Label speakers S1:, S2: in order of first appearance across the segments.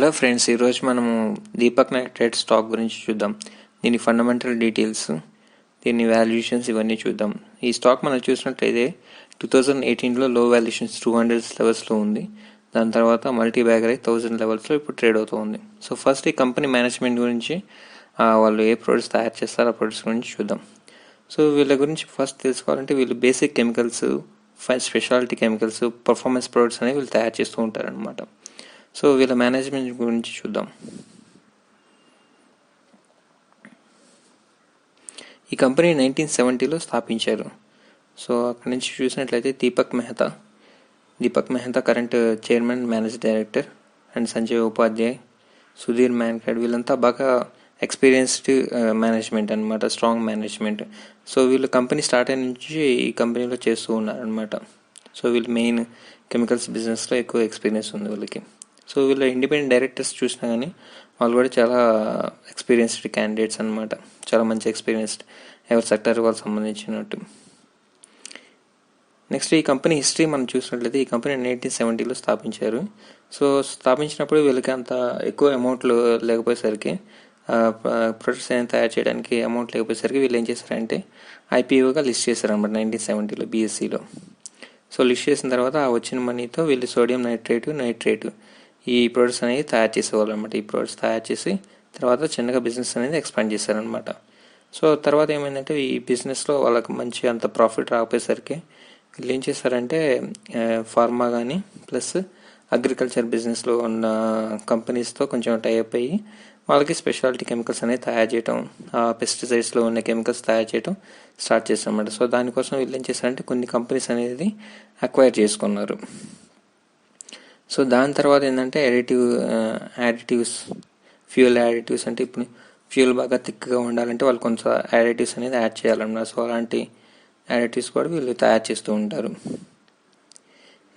S1: Hello friends, ఈరోజు మనము Deepak nitrate stock గురించి చూద్దాం. దీని ఫండమెంటల్ డీటెయిల్స్, దీని వాల్యుయేషన్స్ ఇవన్నీ చూద్దాం. ఈ స్టాక్ మనం చూసినట్లయితే 2018లో లో వాల్యుయేషన్స్ 200 లెవెల్స్లో ఉంది. దాని తర్వాత మల్టీ బ్యాగర్ అయి 1000 లెవెల్స్లో ఇప్పుడు ట్రేడ్ అవుతుంది. సో ఫస్ట్ ఈ కంపెనీ మేనేజ్మెంట్ గురించి, వాళ్ళు ఏ ప్రొడక్ట్స్ తయారు చేస్తారో ఆ ప్రొడక్ట్స్ గురించి చూద్దాం. సో వీళ్ళ గురించి ఫస్ట్ తెలుసుకోవాలంటే వీళ్ళు basic chemicals, speciality chemicals, performance products అనేవి వీళ్ళు తయారు చేస్తూ ఉంటారనమాట. సో వీళ్ళ మేనేజ్మెంట్ గురించి చూద్దాం. ఈ కంపెనీ 1970లో స్థాపించారు. సో అక్కడి నుంచి చూసినట్లయితే Deepak Mehta current chairman, managing director, and Sanjay Upadhyay, Sudhir Mankad, వీళ్ళంతా బాగా ఎక్స్పీరియన్స్డ్ మేనేజ్మెంట్ అనమాట, స్ట్రాంగ్ మేనేజ్మెంట్. సో వీళ్ళు కంపెనీ స్టార్ట్ అయిన నుంచి ఈ కంపెనీలో చేస్తూ ఉన్నారనమాట. సో వీళ్ళు మెయిన్ కెమికల్స్ బిజినెస్లో ఎక్కువ ఎక్స్పీరియన్స్ ఉంది వీళ్ళకి. సో వీళ్ళు ఇండిపెండెంట్ డైరెక్టర్స్ చూసినా కానీ వాళ్ళు కూడా చాలా ఎక్స్పీరియన్స్డ్ క్యాండిడేట్స్ అనమాట, చాలా మంచి ఎక్స్పీరియన్స్డ్, ఎవరి సెక్టర్ వాళ్ళకి సంబంధించినట్టు. నెక్స్ట్ ఈ కంపెనీ హిస్టరీ మనం చూసినట్లయితే ఈ కంపెనీ 1970లో స్థాపించారు. సో స్థాపించినప్పుడు వీళ్ళకి అంత ఎక్కువ అమౌంట్లు లేకపోయేసరికి, ప్రొడక్ట్స్ ఏమైనా తయారు చేయడానికి అమౌంట్ లేకపోయేసరికి వీళ్ళు ఏం చేశారంటే ఐపీఓగా లిస్ట్ చేశారనమాట 1970లో బీఎస్సీలో. సో లిస్ట్ చేసిన తర్వాత ఆ వచ్చిన మనీతో వీళ్ళు సోడియం నైట్రేట్ ఈ ప్రొడక్ట్స్ అనేవి తయారు చేసేవాళ్ళు అనమాట. ఈ ప్రొడక్ట్స్ తయారు చేసి తర్వాత చిన్నగా బిజినెస్ అనేది ఎక్స్పాండ్ చేశారనమాట. సో తర్వాత ఏమైందంటే ఈ బిజినెస్లో వాళ్ళకి మంచి అంత ప్రాఫిట్ రాకపోయేసరికి వీళ్ళు ఏం చేశారంటే ఫార్మా కానీ ప్లస్ అగ్రికల్చర్ బిజినెస్లో ఉన్న కంపెనీస్తో కొంచెం టైఅప్ అయ్యి వాళ్ళకి స్పెషాలిటీ కెమికల్స్ అనేవి తయారు చేయటం, పెస్టిసైడ్స్లో ఉన్న కెమికల్స్ తయారు చేయడం స్టార్ట్ చేశారన్నమాట. సో దానికోసం వీళ్ళు ఏం చేశారంటే కొన్ని కంపెనీస్ అనేది అక్వైర్ చేసుకున్నారు. సో దాని తర్వాత ఏంటంటే యాడిటివ్స్, ఫ్యూయల్ యాడిటివ్స్, అంటే ఇప్పుడు ఫ్యూయల్ బాగా థిక్గా ఉండాలంటే వాళ్ళు కొంచెం యాడిటివ్స్ అనేది యాడ్ చేయాలన్నమాట. సో అలాంటి యాడిటివ్స్ కూడా వీళ్ళు తయారు చేస్తూ ఉంటారు.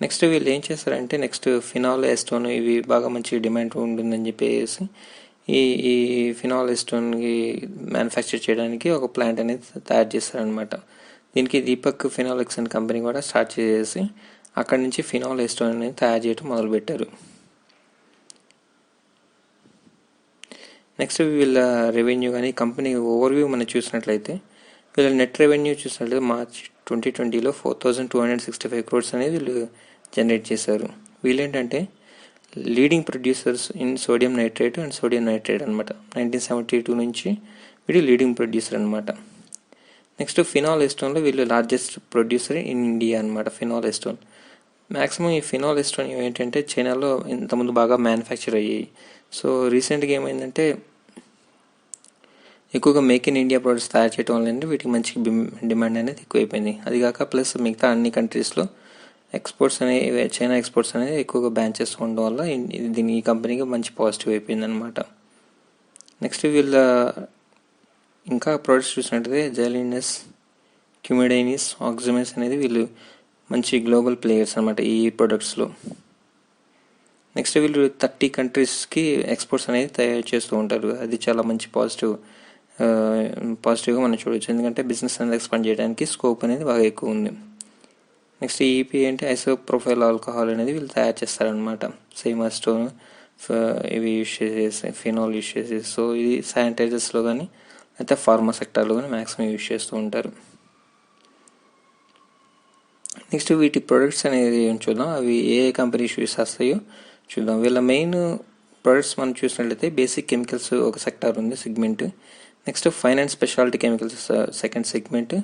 S1: నెక్స్ట్ వీళ్ళు ఏం చేస్తారంటే నెక్స్ట్ ఫినాల్ ఎస్టోన్, ఇవి బాగా మంచి డిమాండ్ ఉంటుందని చెప్పేసి ఈ ఫినాల్ ఎస్టోన్కి మ్యానుఫ్యాక్చర్ చేయడానికి ఒక ప్లాంట్ అనేది తయారు చేస్తారనమాట. దీనికి దీపక్ ఫినాలిక్స్ అనే కంపెనీ కూడా స్టార్ట్ చేసి అక్కడి నుంచి ఫినాల్ ఎస్టోన్ అనేది తయారు చేయడం మొదలుపెట్టారు. నెక్స్ట్ వీళ్ళ రెవెన్యూ కానీ కంపెనీ ఓవర్వ్యూ మనం చూసినట్లయితే వీళ్ళ నెట్ రెవెన్యూ చూసినట్లయితే మార్చ్ 2020లో 4265 crores అనేది వీళ్ళు జనరేట్ చేశారు. వీళ్ళేంటంటే leading producers in sodium nitrate and sodium nitrate అనమాట. 1972 నుంచి వీళ్ళు లీడింగ్ ప్రొడ్యూసర్ అనమాట. నెక్స్ట్ ఫినాల్ ఎస్టోన్లో వీళ్ళు లార్జెస్ట్ ప్రొడ్యూసర్ ఇన్ ఇండియా అనమాట. ఫినాల్ ఎస్టోన్ మ్యాక్సిమం ఈ ఫినాల్ ఎస్టోన్ ఏంటంటే చైనాలో ఇంతకుముందు బాగా మ్యానుఫ్యాక్చర్ అయ్యాయి. సో రీసెంట్గా ఏమైందంటే ఎక్కువగా మేక్ ఇన్ ఇండియా ప్రొడక్ట్స్ తయారు చేయడం వల్ల వీటికి మంచి డిమాండ్ అనేది ఎక్కువైపోయింది. అది కాక ప్లస్ మిగతా అన్ని కంట్రీస్లో ఎక్స్పోర్ట్స్ అనేవి, చైనా ఎక్స్పోర్ట్స్ అనేది ఎక్కువగా బ్యాన్ చేస్తూ ఉండడం వల్ల ఈ కంపెనీకి మంచి పాజిటివ్ అయిపోయింది అనమాట. నెక్స్ట్ వీళ్ళ ఇంకా ప్రొడక్ట్స్ చూసినట్టయితే జైలినస్, క్యూమిడైనిస్, ఆక్సిమెన్స్ అనేది వీళ్ళు మంచి గ్లోబల్ ప్లేయర్స్ అనమాట ఈ ప్రొడక్ట్స్లో. నెక్స్ట్ వీళ్ళు 30 కంట్రీస్కి ఎక్స్పోర్ట్స్ అనేది తయారు చేస్తూ ఉంటారు. అది చాలా మంచి పాజిటివ్గా మనం చూడవచ్చు, ఎందుకంటే బిజినెస్ అనేది ఎక్స్పాండ్ చేయడానికి స్కోప్ అనేది బాగా ఎక్కువ ఉంది. నెక్స్ట్ ఈపీ అంటే ఐసోప్రొఫైల్ ఆల్కహాల్ అనేది వీళ్ళు తయారు చేస్తారనమాట. సేమ్ స్టోన్ ఇవి యూజ్ చేసేసి, ఫినాల్ యూజ్ చేసేసి. సో ఇది శానిటైజర్స్లో కానీ అయితే ఫార్మా సెక్టార్లో కానీ మ్యాక్సిమం యూజ్ చేస్తూ ఉంటారు. నెక్స్ట్ వీటి ప్రొడక్ట్స్ అనేది చూద్దాం, అవి ఏ కంపెనీస్ యూజ్ చేస్తాయో చూద్దాం. వీళ్ళ మెయిన్ ప్రొడక్ట్స్ మనం చూసినట్లయితే బేసిక్ కెమికల్స్ ఒక సెక్టార్ ఉంది, segment. Next fine and speciality chemicals second segment,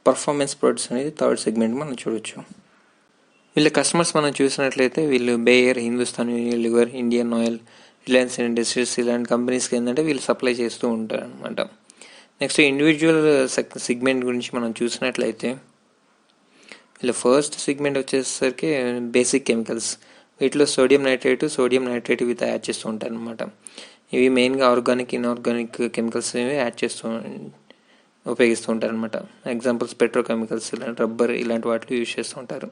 S1: performance products అనేది థర్డ్ సెగ్మెంట్ మనం చూడొచ్చు. వీళ్ళ కస్టమర్స్ మనం చూసినట్లయితే వీళ్ళు Bayer, Hindustan Unilever, Indian Oil, Reliance Industries ఇలాంటి కంపెనీస్కి ఏంటంటే వీళ్ళు సప్లై చేస్తూ ఉంటారు అనమాట. నెక్స్ట్ ఇండివిజువల్ సెగ్మెంట్ గురించి మనం చూసినట్లయితే వీళ్ళ ఫస్ట్ సెగ్మెంట్ వచ్చేసరికి బేసిక్ కెమికల్స్. వీటిలో సోడియం నైట్రేట్ ఇవి తయారు చేస్తూ ఉంటారు అనమాట. ఇవి మెయిన్గా ఆర్గానిక్, ఇన్ఆర్గానిక్ కెమికల్స్ యాడ్ చేస్తూ ఉపయోగిస్తూ ఉంటారు అనమాట. ఎగ్జాంపుల్స్ పెట్రోకెమికల్స్, ఇలాంటి రబ్బర్, ఇలాంటి వాటిలో యూజ్ చేస్తూ ఉంటారు.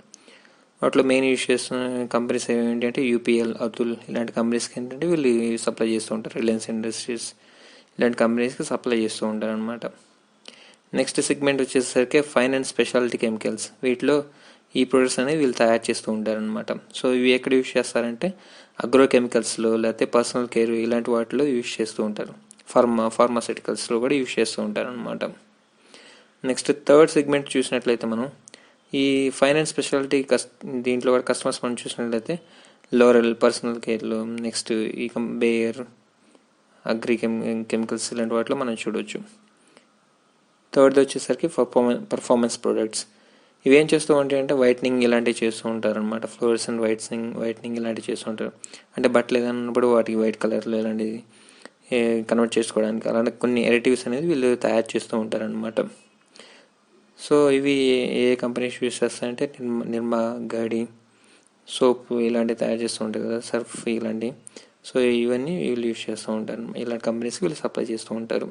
S1: వాటిలో మెయిన్ యూజ్ చేస్తున్న కంపెనీస్ ఏంటి అంటే యూపీఎల్, అతుల్ ఇలాంటి కంపెనీస్కి ఏంటంటే వీళ్ళు సప్లై చేస్తూ ఉంటారు. రిలయన్స్ ఇండస్ట్రీస్ ఇలాంటి కంపెనీస్కి సప్లై చేస్తూ ఉంటారు అనమాట. నెక్స్ట్ సెగ్మెంట్ వచ్చేసరికి ఫైన్ అండ్ స్పెషాలిటీ కెమికల్స్. వీటిలో ఈ ప్రొడక్ట్స్ అనేవి వీళ్ళు తయారు చేస్తూ ఉంటారనమాట. సో ఇవి ఎక్కడ యూజ్ చేస్తారంటే అగ్రో కెమికల్స్లో లేకపోతే పర్సనల్ కేర్ ఇలాంటి వాటిలో యూజ్ చేస్తూ ఉంటారు. ఫార్మాసిటికల్స్లో కూడా యూజ్ చేస్తూ ఉంటారు అనమాట. నెక్స్ట్ థర్డ్ సెగ్మెంట్ చూసినట్లయితే మనం ఈ ఫైనాన్స్ స్పెషాలిటీ దీంట్లో కూడా కస్టమర్స్ మనం చూసినట్లయితే లోరెల్ పర్సనల్ కేర్లో, నెక్స్ట్ ఈ బేయర్ అగ్రి కెమికల్స్ ఇలాంటి వాటిలో మనం చూడవచ్చు. థర్డ్ వచ్చేసరికి పర్ఫార్మెన్స్ ప్రొడక్ట్స్. ఇవేం చేస్తూ ఉంటాయి అంటే వైట్నింగ్ ఇలాంటివి చేస్తూ ఉంటారు అనమాట. ఫ్లోరెసెంట్ వైట్నింగ్ ఇలాంటివి చేస్తూ ఉంటారు. అంటే బట్టలు ఏదైనా ఉన్నప్పుడు వాటికి వైట్ కలర్లో ఇలాంటివి కన్వర్ట్ చేసుకోవడానికి అలాంటి కొన్ని ఎడిటివ్స్ అనేది వీళ్ళు తయారు చేస్తూ ఉంటారు అనమాట. సో ఇవి ఏ కంపెనీస్ యూజ్ చేస్తాయంటే నిర్మా, గాడి, సోప్ ఇలాంటివి తయారు చేస్తూ ఉంటారు కదా, సర్ఫ్ ఇలాంటివి. సో ఇవన్నీ వీళ్ళు యూజ్ చేస్తూ ఉంటారు. ఇలాంటి కంపెనీస్కి వీళ్ళు సప్లై చేస్తూ ఉంటారు.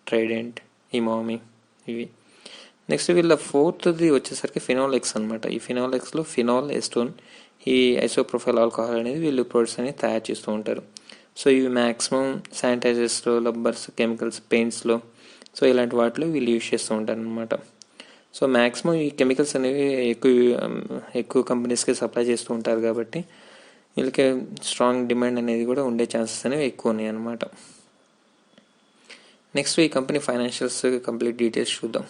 S1: ట్రైడెంట్, ఇమామి ఇవి. నెక్స్ట్ వీళ్ళ ఫోర్త్ది వచ్చేసరికి ఫినాలెక్స్ అనమాట. ఈ ఫినాలెక్స్లో ఫినాల్, ఎస్టోన్, ఈ ఐసోప్రొఫైల్ ఆల్కహాల్ అనేది వీళ్ళు ప్రొడక్ట్స్ అనేది తయారు చేస్తూ ఉంటారు. సో ఇవి మ్యాక్సిమం శానిటైజర్స్లో, రబ్బర్స్, కెమికల్స్, పెయింట్స్లో సో ఇలాంటి వాటిలో వీళ్ళు యూజ్ చేస్తూ ఉంటారు అనమాట. సో మ్యాక్సిమం ఈ కెమికల్స్ అనేవి ఎక్కువ కంపెనీస్కి సప్లై చేస్తూ ఉంటారు కాబట్టి వీళ్ళకి స్ట్రాంగ్ డిమాండ్ అనేది కూడా ఉండే ఛాన్సెస్ అనేవి ఎక్కువ ఉన్నాయి అన్నమాట. నెక్స్ట్ ఈ కంపెనీ ఫైనాన్షియల్స్ కంప్లీట్ డీటెయిల్స్ చూద్దాం.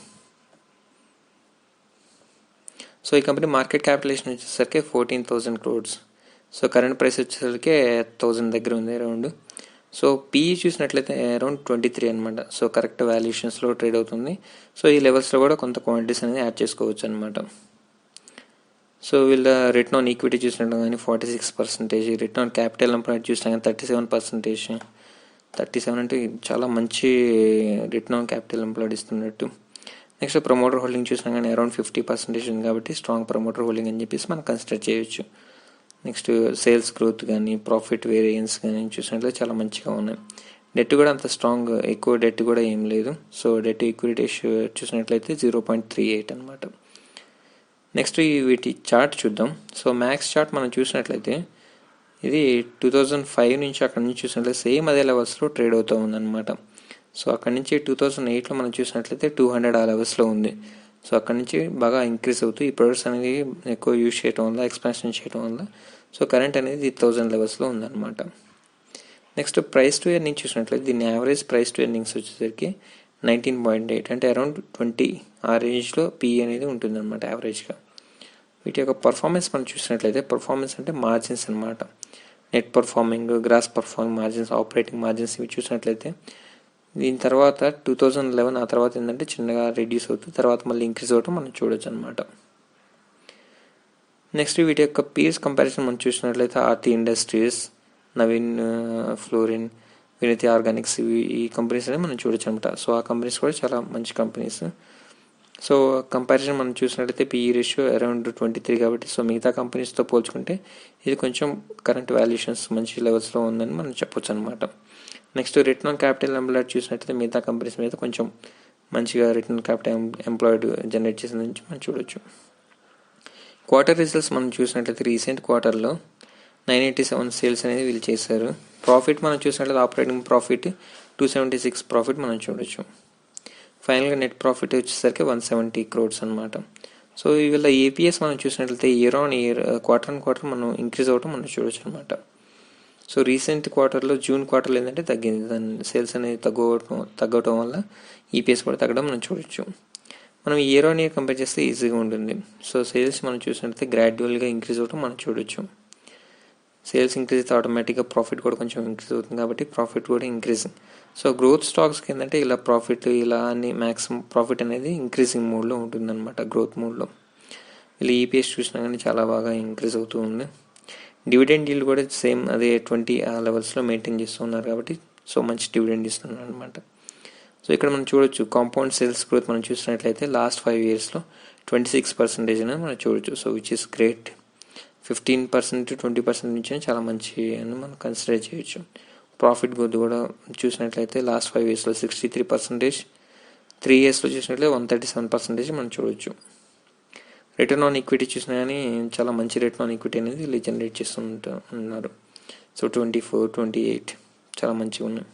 S1: సో ఈ కంపెనీ మార్కెట్ క్యాపిటలైజేషన్ వచ్చేసరికి 14,000 crores. సో కరెంట్ ప్రైస్ వచ్చేసరికి 1,000 దగ్గర ఉంది అరౌండ్. సో పీఈ చూసినట్లయితే అరౌండ్ 23 అనమాట. సో కరెక్ట్ వాల్యుయేషన్స్లో ట్రేడ్ అవుతుంది. సో ఈ లెవెల్స్లో కూడా కొంత క్వాంటిటీస్ అనేది యాడ్ చేసుకోవచ్చు అనమాట. సో వీళ్ళ రిటర్న్ ఆన్ ఈక్విటీ చూసినట్టు కానీ 46%, రిటర్న్ ఆన్ క్యాపిటల్ ఎంప్లాయిడ్ చూసినా కానీ 37%. 37 అంటే చాలా మంచి రిటర్న్ ఆన్ క్యాపిటల్ ఎంప్లాయిడ్ ఇస్తున్నట్టు. నెక్స్ట్ ప్రమోటర్ హోల్డింగ్ చూసినా కానీ అరౌండ్ 50% ఉంది కాబట్టి స్ట్రాంగ్ ప్రమోటర్ హోల్డింగ్ అని చెప్పేసి మనం కన్సిడర్ చేయొచ్చు. నెక్స్ట్ సేల్స్ గ్రోత్ కానీ ప్రాఫిట్ వేరియన్స్ కానీ చూసినట్లయితే చాలా మంచిగా ఉన్నాయి. డెట్ కూడా అంత స్ట్రాంగ్, ఎక్కువ డెట్ కూడా ఏం లేదు. సో డెట్ ఈక్విటీ రేషియో చూసినట్లయితే 0.38 అనమాట. నెక్స్ట్ వీటి చార్ట్ చూద్దాం. సో మ్యాక్స్ చార్ట్ మనం చూసినట్లయితే ఇది 2005 నుంచి అక్కడ నుంచి చూసినట్లయితే సేమ్ అదే లెవెల్స్లో ట్రేడ్ అవుతూ ఉందన్నమాట. సో అక్కడ నుంచి 2008లో మనం చూసినట్లయితే 200 ఆ లెవెల్స్లో ఉంది. సో అక్కడ నుంచి బాగా ఇంక్రీజ్ అవుతూ ఈ ప్రొడక్ట్స్ అనేది ఎక్కువ యూజ్ చేయడం వల్ల, ఎక్స్పాన్షన్ చేయడం వల్ల సో కరెంట్ అనేది 1000 లెవెల్స్లో ఉందన్నమాట. నెక్స్ట్ ప్రైస్ టు ఎర్నింగ్స్ చూసినట్లయితే దీని యావరేజ్ ప్రైస్ టు ఎర్నింగ్స్ వచ్చేసరికి 19.8 అంటే అరౌండ్ 20 ఆ రేంజ్లో పీఈ అనేది ఉంటుందన్నమాట యావరేజ్గా. వీటి యొక్క పర్ఫార్మెన్స్ మనం చూసినట్లయితే పర్ఫార్మెన్స్ అంటే మార్జిన్స్ అనమాట. Net performing, gross performing margins, operating margins ఇవి చూసినట్లయితే దీని తర్వాత 2011 ఆ తర్వాత ఏంటంటే చిన్నగా రెడ్యూస్ అవుతుంది, తర్వాత మళ్ళీ ఇంక్రీజ్ అవ్వటం మనం చూడొచ్చు అనమాట. నెక్స్ట్ వీటి యొక్క పీర్స్ కంపారిజన్ మనం చూసినట్లయితే ఆర్తి ఇండస్ట్రీస్, నవీన్ ఫ్లోరిన్, వినతి ఆర్గానిక్స్ ఈ కంపెనీస్ అనేవి మనం చూడొచ్చు అనమాట. సో ఆ కంపెనీస్ కూడా చాలా మంచి కంపెనీస్. సో కంపారిజన్ మనం చూసినట్లయితే పీఈ రేషియో అరౌండ్ 23 కాబట్టి సో మిగతా కంపెనీస్తో పోల్చుకుంటే ఇది కొంచెం కరెంట్ వాల్యుయేషన్స్ మంచి లెవెల్స్లో ఉందని మనం చెప్పొచ్చు అనమాట. Next return on capital employed చూసినట్లయితే మిగతా కంపెనీస్ మీద కొంచెం మంచిగా రిటర్న్ క్యాపిటల్ ఎంప్లాయిడ్ జనరేట్ చేసిన నుంచి మనం చూడొచ్చు. క్వార్టర్ రిజల్ట్స్ మనం చూసినట్లయితే రీసెంట్ క్వార్టర్లో 987 సేల్స్ అనేది వీళ్ళు చేశారు. ప్రాఫిట్ మనం చూసినట్లయితే ఆపరేటింగ్ ప్రాఫిట్ 276 ప్రాఫిట్ మనం చూడొచ్చు. ఫైనల్గా నెట్ ప్రాఫిట్ వచ్చేసరికి 170 crores అనమాట. సో వీళ్ళ ఏపీఎస్ మనం చూసినట్లయితే year on year, quarter on quarter మనం ఇంక్రీజ్ అవ్వడం మనం చూడొచ్చు అనమాట. సో రీసెంట్ క్వార్టర్లో జూన్ క్వార్టర్లో ఏంటంటే తగ్గింది, దాని సేల్స్ అనేది తగ్గటం వల్ల ఈపీఎస్ కూడా తగ్గడం మనం చూడొచ్చు. మనం ఇయర్ ఆన్ ఇయర్ కంపేర్ చేస్తే ఈజీగా ఉంటుంది. సో సేల్స్ మనం చూసినట్లయితే గ్రాడ్యువల్గా ఇంక్రీజ్ అవ్వడం మనం చూడొచ్చు. సేల్స్ ఇంక్రీజ్ అయితే ఆటోమేటిక్గా ప్రాఫిట్ కూడా కొంచెం ఇంక్రీజ్ అవుతుంది కాబట్టి ప్రాఫిట్ కూడా ఇంక్రీజ్. సో గ్రోత్ స్టాక్స్కి ఏంటంటే ఇలా ప్రాఫిట్ ఇలా అని మ్యాక్సిమం ప్రాఫిట్ అనేది ఇంక్రీజింగ్ మూడ్లో ఉంటుందన్నమాట, గ్రోత్ మూడ్లో. వీళ్ళు ఈపీఎస్ చూసినా కానీ చాలా బాగా ఇంక్రీజ్ అవుతూ ఉంది. డివిడెండ్ ఈల్డ్ కూడా సేమ్ అదే 20 ఆ లెవెల్స్లో మెయింటైన్ చేస్తూ ఉన్నారు కాబట్టి సో మంచి డివిడెండ్ ఇస్తున్నారు అనమాట. సో ఇక్కడ మనం చూడొచ్చు కాంపౌండ్ సేల్స్ గ్రోత్ మనం చూసినట్లయితే లాస్ట్ 5 yearsలో 26% అనేది మనం చూడొచ్చు. So which is great. 15% to 20% నుంచి చాలా మంచి అని మనం కన్సిడర్ చేయొచ్చు. ప్రాఫిట్ గ్రోత్ కూడా చూసినట్లయితే లాస్ట్ 5 yearsలో 63%, 3 yearsలో చూసినట్లయితే 137% మనం చూడొచ్చు. రిటర్న్ ఆన్ ఈక్విటీ చూసినా కానీ చాలా మంచి రిటర్న్ ఆన్ ఈక్విటీ అనేది వీళ్ళు జనరేట్ చేస్తున్నారు. సో 24, 28 చాలా మంచిగా ఉన్నాయి.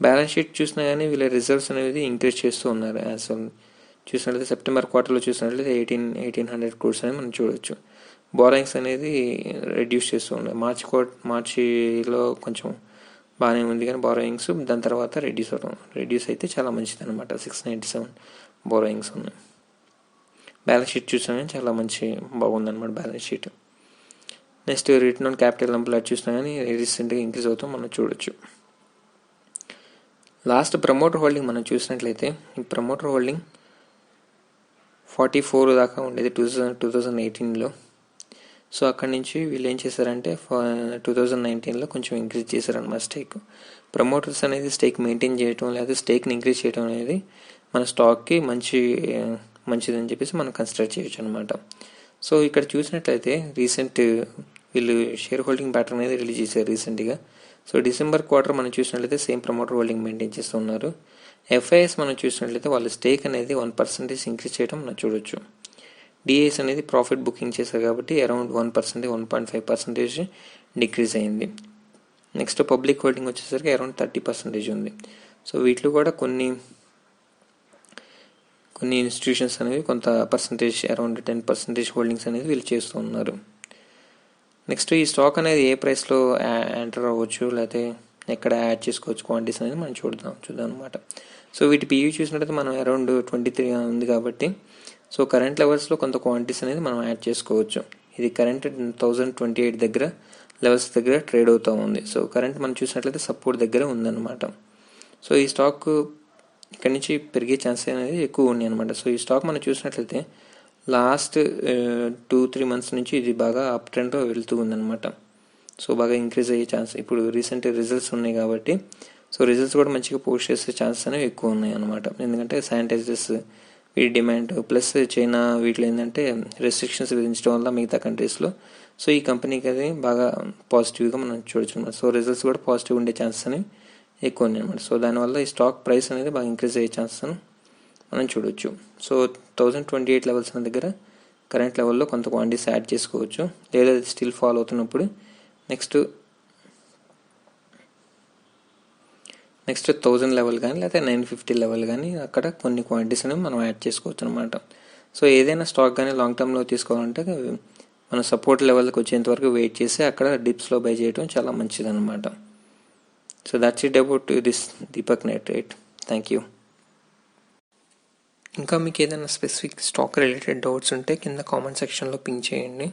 S1: బ్యాలెన్స్ షీట్ చూసినా కానీ వీళ్ళ రిజర్వ్స్ అనేది ఇంక్రీజ్ చేస్తూ ఉన్నారు. యాజ్ చూసినట్లయితే సెప్టెంబర్ క్వార్టర్లో చూసినట్లయితే 1,800 crores అనేది మనం చూడొచ్చు. బారోయింగ్స్ అనేది రెడ్యూస్ చేస్తూ ఉన్నాయి. మార్చిలో కొంచెం బాగానే ఉంది, కానీ బారోయింగ్స్ దాని తర్వాత రెడ్యూస్ అయితే చాలా మంచిది అనమాట. 697 బారోయింగ్స్ ఉన్నాయి. బ్యాలెన్స్ షీట్ చూసినా కానీ చాలా బాగుందన్నమాట balance sheet. Next return on capital employed చూసినా కానీ రీసెంట్గా ఇంక్రీజ్ అవుతాం మనం చూడొచ్చు. లాస్ట్ ప్రమోటర్ హోల్డింగ్ మనం చూసినట్లయితే ఈ ప్రమోటర్ హోల్డింగ్ 44 దాకా ఉండేది 2018లో. సో అక్కడి నుంచి వీళ్ళు ఏం చేశారంటే 2019లో కొంచెం ఇంక్రీజ్ చేశారన్నమాట స్టేక్. ప్రమోటర్స్ అనేది స్టేక్ మెయింటైన్ చేయడం లేదా స్టేక్ని ఇంక్రీజ్ చేయడం అనేది మన స్టాక్కి మంచిదని చెప్పేసి మనం కన్సిడర్ చేయొచ్చు అనమాట. సో ఇక్కడ చూసినట్లయితే వీళ్ళు షేర్ హోల్డింగ్ ప్యాటర్న్ అనేది రిలీజ్ చేశారు రీసెంట్గా. సో డిసెంబర్ క్వార్టర్ మనం చూసినట్లయితే సేమ్ ప్రమోటర్ హోల్డింగ్ మెయింటైన్ చేస్తున్నారు. ఎఫ్ఐఎస్ మనం చూసినట్లయితే వాళ్ళ స్టేక్ అనేది 1% ఇంక్రీజ్ చేయడం మనం చూడొచ్చు. డిఐఎస్ అనేది ప్రాఫిట్ బుకింగ్ చేశారు కాబట్టి అరౌండ్ 1%, 1.5% డిక్రీజ్ అయింది. నెక్స్ట్ పబ్లిక్ హోల్డింగ్ వచ్చేసరికి అరౌండ్ 30% ఉంది. సో వీటిలో కూడా కొన్ని ఇన్స్టిట్యూషన్స్ అనేవి కొంత పర్సంటేజ్ అరౌండ్ 10% హోల్డింగ్స్ అనేది వీళ్ళు చేస్తూ ఉన్నారు. నెక్స్ట్ ఈ స్టాక్ అనేది ఏ ప్రైస్లో ఎంటర్ అవ్వచ్చు లేకపోతే ఎక్కడ యాడ్ చేసుకోవచ్చు క్వాంటిటీస్ అనేది మనం చూద్దాం అనమాట. సో వీటి పియూ చూసినట్టయితే మనం అరౌండ్ 23 ఉంది కాబట్టి సో కరెంట్ లెవెల్స్లో కొంత క్వాంటిటీస్ అనేది మనం యాడ్ చేసుకోవచ్చు. ఇది కరెంట్ 1028 దగ్గర లెవెల్స్ దగ్గర ట్రేడ్ అవుతూ ఉంది. సో కరెంట్ మనం చూసినట్లయితే సపోర్ట్ దగ్గర ఉందన్నమాట. సో ఈ స్టాక్ ఇక్కడ నుంచి పెరిగే ఛాన్సెస్ అనేది ఎక్కువ ఉన్నాయి అనమాట. సో ఈ స్టాక్ మనం చూసినట్లయితే లాస్ట్ 2-3 మంత్స్ నుంచి ఇది బాగా అప్ ట్రెండ్లో వెళ్తూ ఉందన్నమాట. సో బాగా ఇంక్రీజ్ అయ్యే ఛాన్స్ ఇప్పుడు రీసెంట్ రిజల్ట్స్ ఉన్నాయి కాబట్టి సో రిజల్ట్స్ కూడా మంచిగా పోస్ట్ చేసే ఛాన్సెస్ అనేవి ఎక్కువ ఉన్నాయి అనమాట. ఎందుకంటే శానిటైజర్స్ వీటి డిమాండ్ ప్లస్ చైనా వీటిలో ఏంటంటే రెస్ట్రిక్షన్స్ విధించడం వల్ల మిగతా కంట్రీస్లో సో ఈ కంపెనీకి అది బాగా పాజిటివ్గా మనం చూడొచ్చు అనమాట. సో రిజల్ట్స్ కూడా పాజిటివ్ ఉండే ఛాన్సెస్ అనేవి ఎక్కువ ఉన్నాయి అనమాట. సో దానివల్ల ఈ స్టాక్ ప్రైస్ అనేది బాగా ఇంక్రీజ్ అయ్యే ఛాన్సెస్ మనం చూడొచ్చు. సో 1028 లెవెల్స్ అనే దగ్గర కరెంట్ లెవెల్లో కొంత క్వాంటిటీస్ యాడ్ చేసుకోవచ్చు. లేదా స్టిల్ ఫాలో అవుతున్నప్పుడు నెక్స్ట్ 1000 లెవెల్ కానీ లేదా 950 లెవెల్ కానీ అక్కడ కొన్ని క్వాంటిటీస్ అనేవి మనం యాడ్ చేసుకోవచ్చు అనమాట. సో ఏదైనా స్టాక్ కానీ లాంగ్ టర్మ్లో తీసుకోవాలంటే మన సపోర్ట్ లెవెల్కి వచ్చేంత వరకు వెయిట్ చేసి అక్కడ డిప్స్లో బై చేయడం చాలా మంచిది అనమాట. So that's it about this Deepak net rate. Thank you. ఇంకా మీకు ఏదైనా స్పెసిఫిక్ స్టాక్ రిలేటెడ్ డౌట్స్ ఉంటే కింద కామెంట్ సెక్షన్లో పింక్ చేయండి.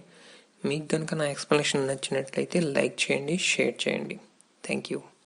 S1: మీకు కనుక నా ఎక్స్ప్లెనేషన్ నచ్చినట్లయితే లైక్ చేయండి, షేర్ చేయండి. Thank you.